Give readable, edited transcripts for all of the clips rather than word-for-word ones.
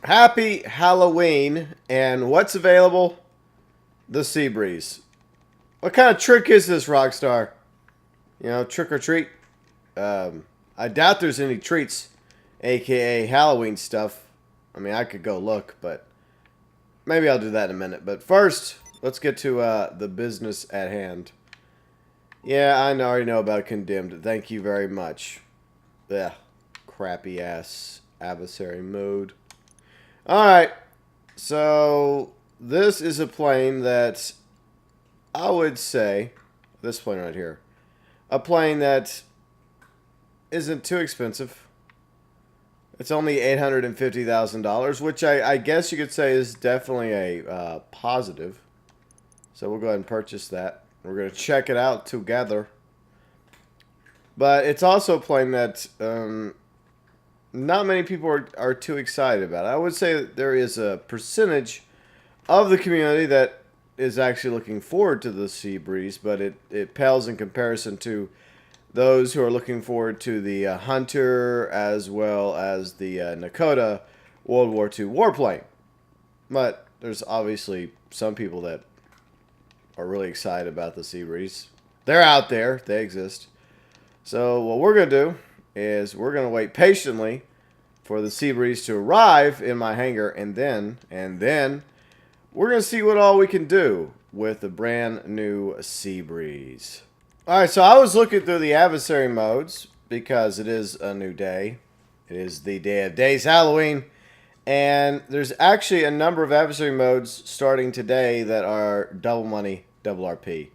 Happy Halloween, and what's available? The Seabreeze. What kind of trick is this, Rockstar? Trick or treat? I doubt there's any treats, aka Halloween stuff. I mean, I could go look, but maybe I'll do that in a minute. But first, let's get to the business at hand. Yeah, already know about Condemned. Thank you very much. Ugh, crappy ass adversary mode. Alright, so this is a plane that I would say, this plane right here, a plane that isn't too expensive. It's only $850,000, which I guess you could say is definitely a positive. So we'll go ahead and purchase that. We're going to check it out together. But it's also a plane that not many people are too excited about. I would say that there is a percentage of the community that is actually looking forward to the Seabreeze, but it pales in comparison to those who are looking forward to the Hunter as well as the Nakota World War II warplane. But there's obviously some people that are really excited about the Seabreeze. They're out there. They exist. So what we're going to do is we're going to wait patiently for the Seabreeze to arrive in my hangar, and then we're going to see what all we can do with the brand new Seabreeze. Alright, so I was looking through the adversary modes because it is a new day. It is the day of days, Halloween. And there's actually a number of adversary modes starting today that are double money, double RP.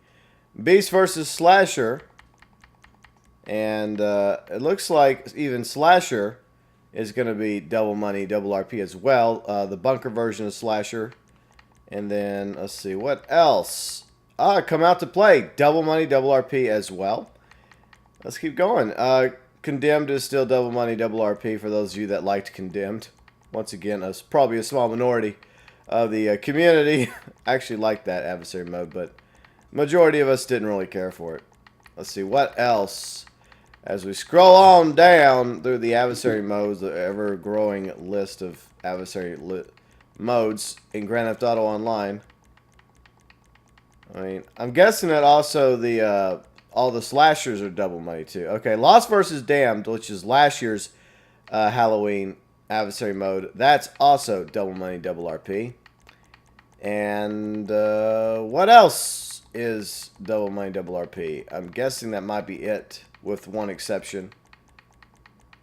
Beast versus Slasher. And it looks like even Slasher is going to be double money, double RP as well. The bunker version of Slasher. And then, let's see, what else? Come out to play. Double money, double RP as well. Let's keep going. Condemned is still double money, double RP for those of you that liked Condemned. Once again, it's probably a small minority of the community actually liked that adversary mode, but majority of us didn't really care for it. Let's see, what else? As we scroll on down through the adversary modes, the ever-growing list of adversary modes in Grand Theft Auto Online. I mean, I'm guessing that also the all the slashers are double money too. Okay, Lost versus Damned, which is last year's Halloween adversary mode. That's also double money, double RP. And what else is double money, double RP? I'm guessing that might be it, with one exception.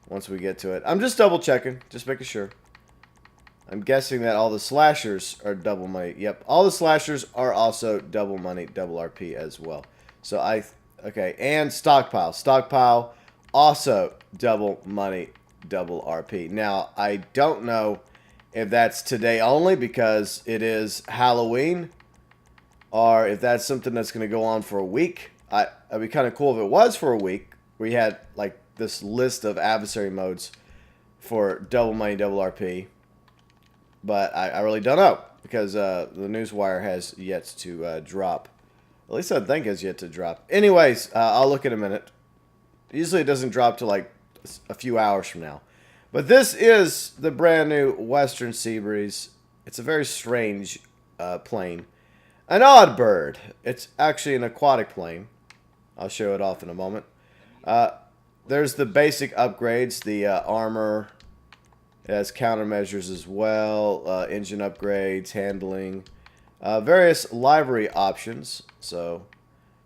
Once we get to it, I'm just double checking, just making sure. I'm guessing that all the slashers are double money. Yep, all the slashers are also double money, double RP as well. So okay, and stockpile. Stockpile also double money, double RP. Now, I don't know if that's today only because it is Halloween, or if that's something that's going to go on for a week. It'd be kind of cool if it was for a week. We had like this list of adversary modes for double money, double RP. But I really don't know because the newswire has yet to drop. At least I think it's yet to drop. Anyways, I'll look in a minute. Usually it doesn't drop till like a few hours from now. But this is the brand new Western Seabreeze. It's a very strange plane. An odd bird. It's actually an aquatic plane. I'll show it off in a moment. There's the basic upgrades, the armor. It has countermeasures as well, engine upgrades, handling, various livery options. So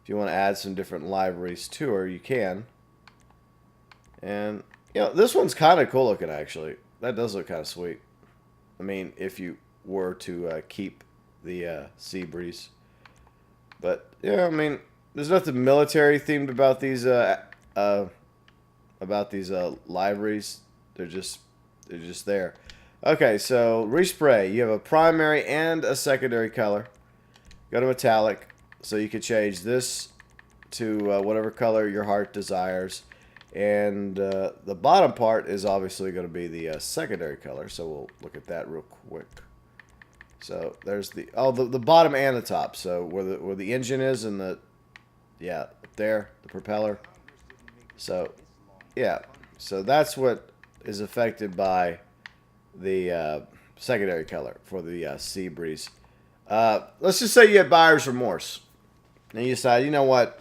if you want to add some different liveries to her, you can. And, you know, this one's kind of cool looking, actually. That does look kind of sweet. I mean, if you were to keep the Seabreeze. But, yeah, I mean, there's nothing military themed about these liveries. They're just there. Okay, so respray. You have a primary and a secondary color. Go to metallic. So you can change this to whatever color your heart desires. And the bottom part is obviously going to be the secondary color. So we'll look at that real quick. So there's the bottom and the top. So where the engine is and the up there, the propeller. So yeah. So that's what is affected by the secondary color for the Seabreeze. Let's just say you had buyer's remorse. And you decide, you know what?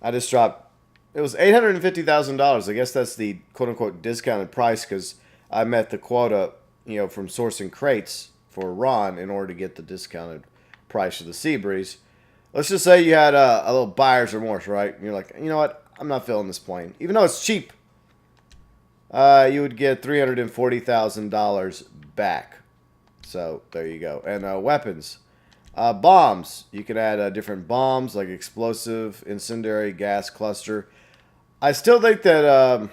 I just dropped... It was $850,000. I guess that's the quote-unquote discounted price because I met the quota, you know, from sourcing crates for Ron in order to get the discounted price of the Seabreeze. Let's just say you had a little buyer's remorse, right? And you're like, you know what? I'm not filling this plane. Even though it's cheap, you would get $340,000 back. So, there you go. And weapons. Bombs. You can add different bombs like explosive, incendiary, gas, cluster. I still think that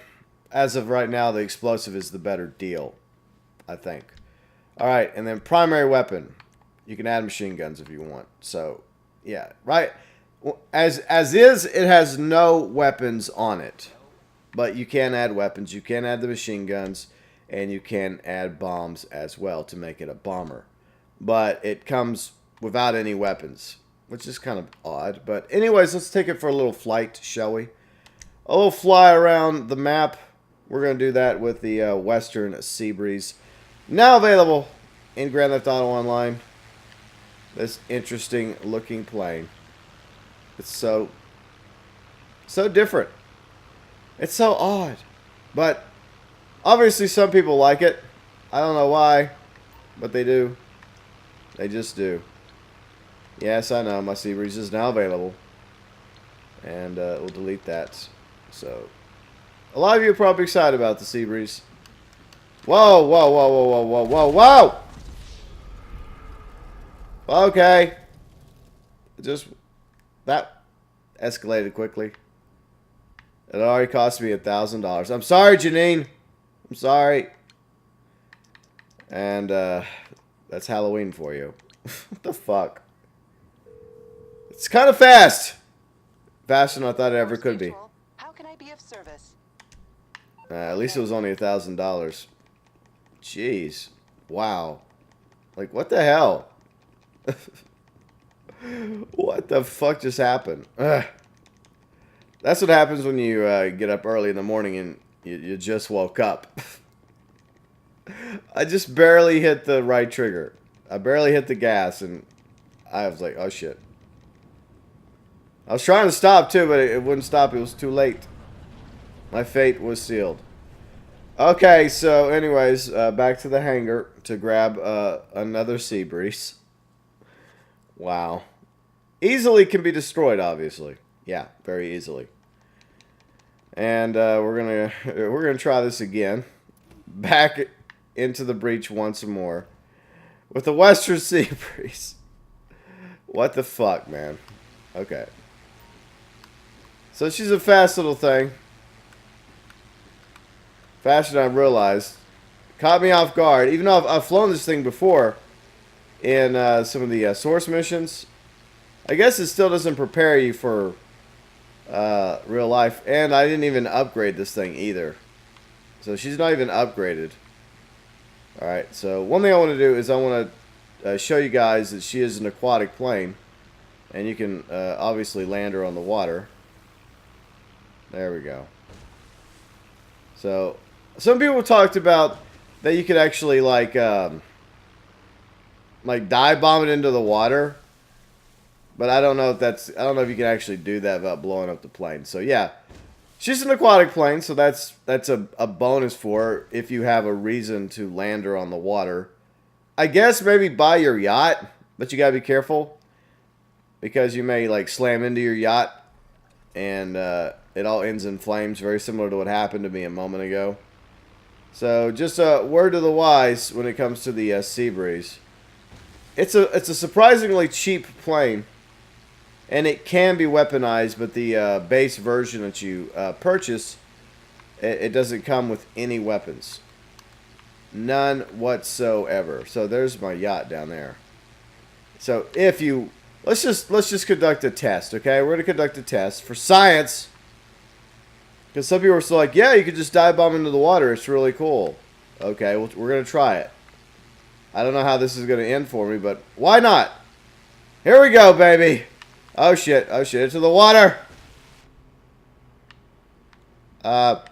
as of right now, the explosive is the better deal. I think. Alright, and then primary weapon. You can add machine guns if you want. So, yeah. Right. As is, it has no weapons on it. But you can add weapons. You can add the machine guns. And you can add bombs as well to make it a bomber. But it comes without any weapons, which is kind of odd. But anyways, let's take it for a little flight, shall we? A little fly around the map. We're going to do that with the Western Seabreeze. Now available in Grand Theft Auto Online. This interesting looking plane. It's so different. It's so odd. But obviously some people like it. I don't know why, but they do. They just do. Yes, I know. My Seabreeze is now available. And we'll delete that. So, a lot of you are probably excited about the Seabreeze. Whoa, whoa, whoa, whoa, whoa, whoa, whoa, whoa! Okay. That escalated quickly. It already cost me $1,000. I'm sorry, Janine. I'm sorry. And, that's Halloween for you. What the fuck? It's kind of fast. Faster than I thought it ever could be. How can I be of service? At least it was only $1,000. Jeez. Wow. Like, what the hell? What the fuck just happened? Ugh. That's what happens when you get up early in the morning and you just woke up. I just barely hit the right trigger. I barely hit the gas and I was like, oh shit. I was trying to stop too, but it wouldn't stop. It was too late. My fate was sealed. Okay, so anyways, back to the hangar to grab another Seabreeze. Wow. Easily can be destroyed, obviously. Yeah, very easily. And we're gonna try this again. Back into the breach once more with the Western Seabreeze. What the fuck, man? Okay. So she's a fast little thing. Faster than I realized. Caught me off guard. Even though I've flown this thing before in some of the source missions. I guess it still doesn't prepare you for real life. And I didn't even upgrade this thing either. So she's not even upgraded. Alright, so one thing I want to do is I want to show you guys that she is an aquatic plane. And you can obviously land her on the water. There we go. So, some people talked about that you could actually like dive bomb it into the water. But I don't know if you can actually do that without blowing up the plane. So yeah, she's an aquatic plane, so that's a bonus for her if you have a reason to land her on the water. I guess maybe buy your yacht, but you gotta be careful because you may like slam into your yacht and it all ends in flames, very similar to what happened to me a moment ago. So just a word to the wise when it comes to the Seabreeze. It's a surprisingly cheap plane, and it can be weaponized, but the base version that you purchase, it doesn't come with any weapons, none whatsoever. So there's my yacht down there. So if you let's just conduct a test, okay? We're gonna conduct a test for science. Because some people are still like, yeah, you could just dive bomb into the water. It's really cool. Okay, well, we're going to try it. I don't know how this is going to end for me, but why not? Here we go, baby. Oh, shit. Oh, shit. Into the water. Oh,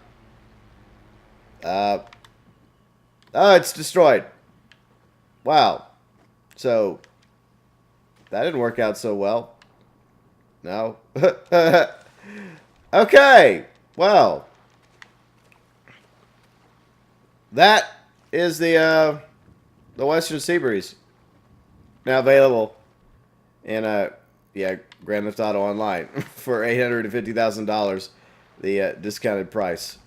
it's destroyed. Wow. So, that didn't work out so well. No. Okay. Well. That is the Western Seabreeze. Now available in, Grand Theft Auto Online for $850,000. The discounted price.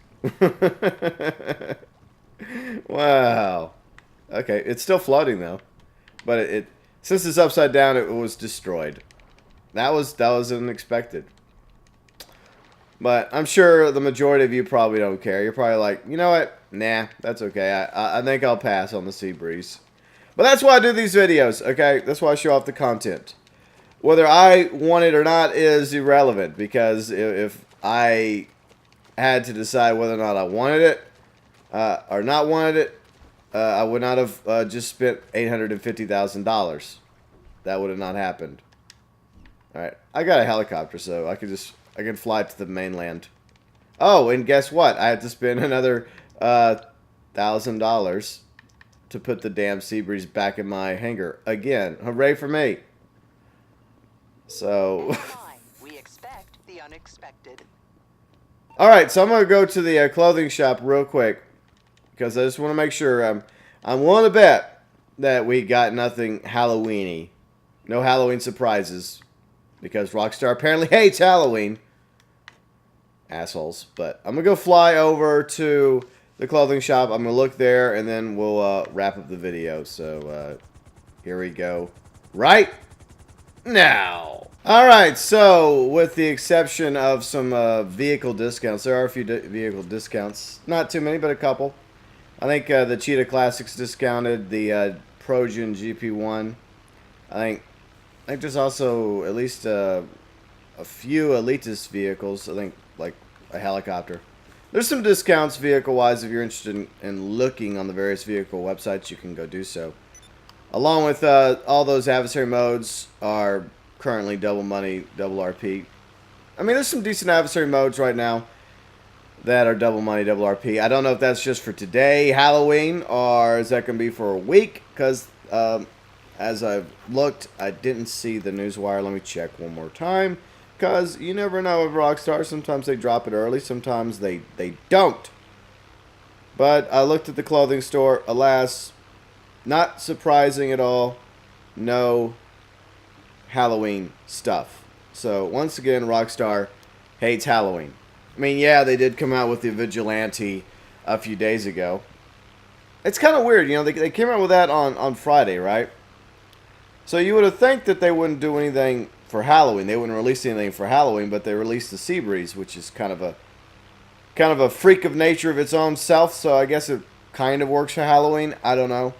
Wow. Okay, it's still floating though, but it since it's upside down, it was destroyed. That was unexpected. But I'm sure the majority of you probably don't care. You're probably like, you know what? Nah, that's okay. I think I'll pass on the Seabreeze. But that's why I do these videos. Okay, that's why I show off the content. Whether I want it or not is irrelevant, because if I had to decide whether or not I wanted it or not wanted it, I would not have just spent $850,000. That would have not happened. All right, I got a helicopter, so I can fly to the mainland. Oh, and guess what? I had to spend another $1,000 to put the damn Seabreeze back in my hangar again. Hooray for me! So. We expect the unexpected. Alright, so I'm going to go to the clothing shop real quick, because I just want to make sure. I'm willing to bet that we got nothing Halloween-y. No Halloween surprises, because Rockstar apparently hates Halloween. Assholes. But I'm going to go fly over to the clothing shop. I'm going to look there, and then we'll wrap up the video. So, here we go. Right now. Alright, so with the exception of some vehicle discounts, there are a few vehicle discounts. Not too many, but a couple. I think the Cheetah Classics discounted, the Progen GP1. I think there's also at least a few elitist vehicles. I think like a helicopter. There's some discounts vehicle-wise. If you're interested in looking on the various vehicle websites, you can go do so. Along with all those adversary modes are currently double money, double RP. I mean, there's some decent adversary modes right now that are double money, double RP. I don't know if that's just for today, Halloween, or is that going to be for a week? Because as I've looked, I didn't see the newswire. Let me check one more time. Because you never know with Rockstar. Sometimes they drop it early. Sometimes they don't. But I looked at the clothing store. Alas, not surprising at all. No Halloween stuff. So, once again, Rockstar hates Halloween. I mean, yeah, they did come out with the Vigilante a few days ago. It's kind of weird, you know, they came out with that on Friday, right? So you would have think that they wouldn't do anything for Halloween. They wouldn't release anything for Halloween, but they released the Seabreeze, which is kind of a freak of nature of its own self, so I guess it kind of works for Halloween. I don't know.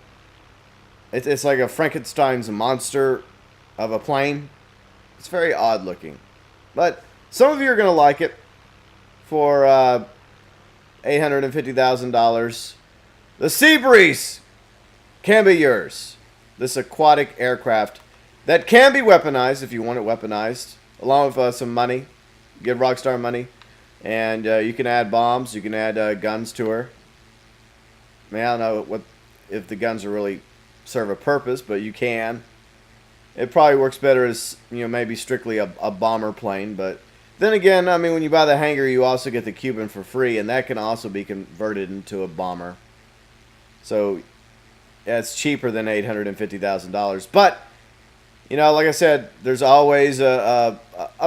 It's like a Frankenstein's monster of a plane. It's very odd looking. But some of you are going to like it for $850,000. The Seabreeze can be yours. This aquatic aircraft that can be weaponized if you want it weaponized, along with some money. Give Rockstar money. And you can add bombs. You can add guns to her. I mean, I don't know if the guns are really serve a purpose, but you can. It probably works better as, you know, maybe strictly a bomber plane, but then again, I mean, when you buy the hangar, you also get the Cuban for free, and that can also be converted into a bomber. So, yeah, it's cheaper than $850,000. But, you know, like I said, there's always a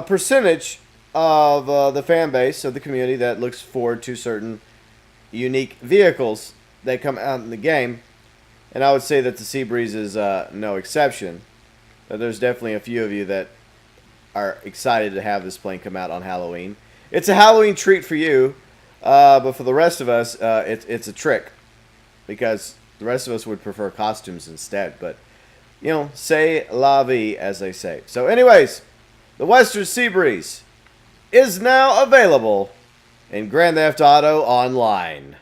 percentage of the fan base, of the community, that looks forward to certain unique vehicles that come out in the game. And I would say that the Seabreeze is no exception. But there's definitely a few of you that are excited to have this plane come out on Halloween. It's a Halloween treat for you, but for the rest of us, it's a trick. Because the rest of us would prefer costumes instead. But, you know, c'est la vie, as they say. So anyways, the Western Seabreeze is now available in Grand Theft Auto Online.